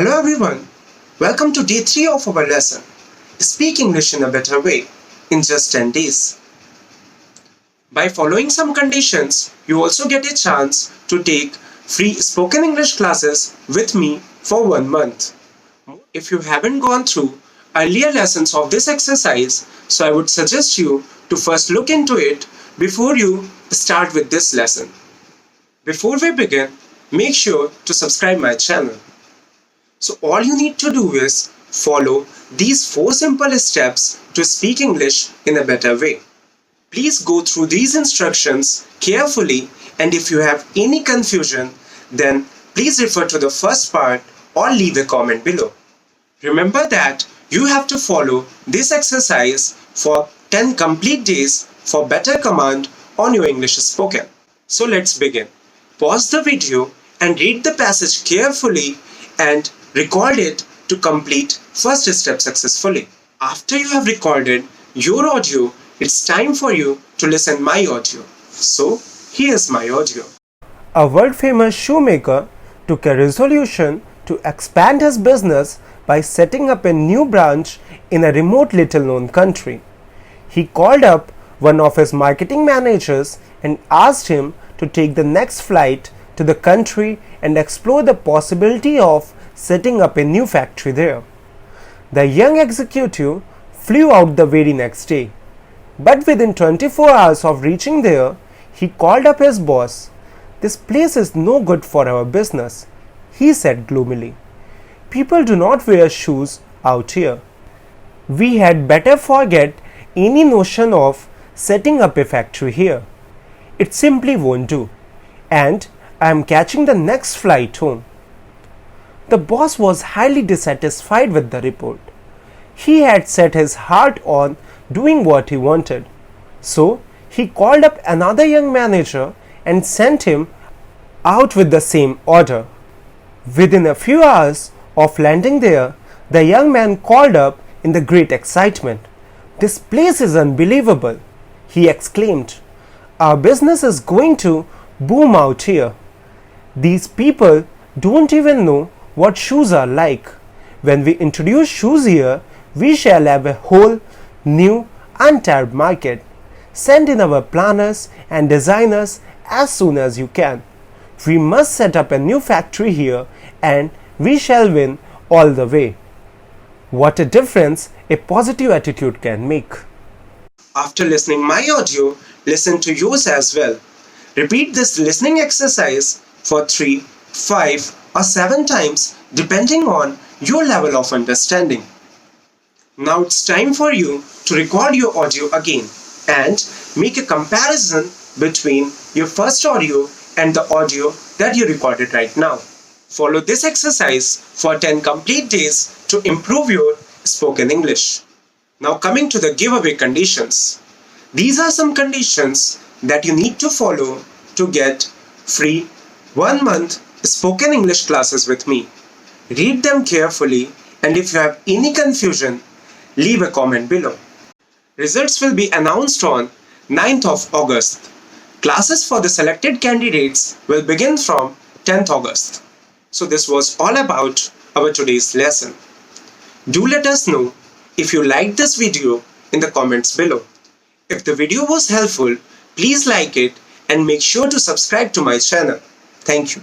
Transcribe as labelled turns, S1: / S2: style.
S1: Hello everyone, welcome to day 3 of our lesson, Speak English in a Better Way, in just 10 days. By following some conditions, you also get a chance to take free spoken English classes with me for 1 month. If you haven't gone through earlier lessons of this exercise, so I would suggest you to first look into it before you start with this lesson. Before we begin, make sure to subscribe my channel. So all you need to do is follow these 4 simple steps to speak English in a better way. Please go through these instructions carefully, and if you have any confusion, then please refer to the first part or leave a comment below. Remember that you have to follow this exercise for 10 complete days for better command on your English spoken. So let's begin. Pause the video and read the passage carefully and record it to complete first step successfully. After you have recorded your audio, it's time for you to listen my audio. So here's my audio.
S2: A world-famous shoemaker took a resolution to expand his business by setting up a new branch in a remote little-known country. He called up one of his marketing managers and asked him to take the next flight to the country and explore the possibility of setting up a new factory there. The young executive flew out the very next day, but within 24 hours of reaching there, he called up his boss. "This place is no good for our business," he said gloomily. "People do not wear shoes out here. We had better forget any notion of setting up a factory here. It simply won't do, and I am catching the next flight home." The boss was highly dissatisfied with the report. He had set his heart on doing what he wanted. So he called up another young manager and sent him out with the same order. Within a few hours of landing there, the young man called up in the great excitement. "This place is unbelievable," he exclaimed. "Our business is going to boom out here. These people don't even know what shoes are like. When we introduce shoes here, we shall have a whole new untapped market. Send in our planners and designers as soon as you can. We must set up a new factory here and we shall win all the way." What a difference a positive attitude can make.
S1: After listening my audio, listen to yours as well. Repeat this listening exercise for 3, 5 or 7 times depending on your level of understanding. Now it's time for you to record your audio again and make a comparison between your first audio and the audio that you recorded right now. Follow this exercise for 10 complete days to improve your spoken English. Now coming to the giveaway conditions. These are some conditions that you need to follow to get free 1 month spoken English classes with me. Read them carefully, and if you have any confusion, leave a comment below. Results will be announced on 9th of August. Classes for the selected candidates will begin from 10th August. So this was all about our today's lesson. Do let us know if you liked this video in the comments below. If the video was helpful, please like it and make sure to subscribe to my channel. Thank you.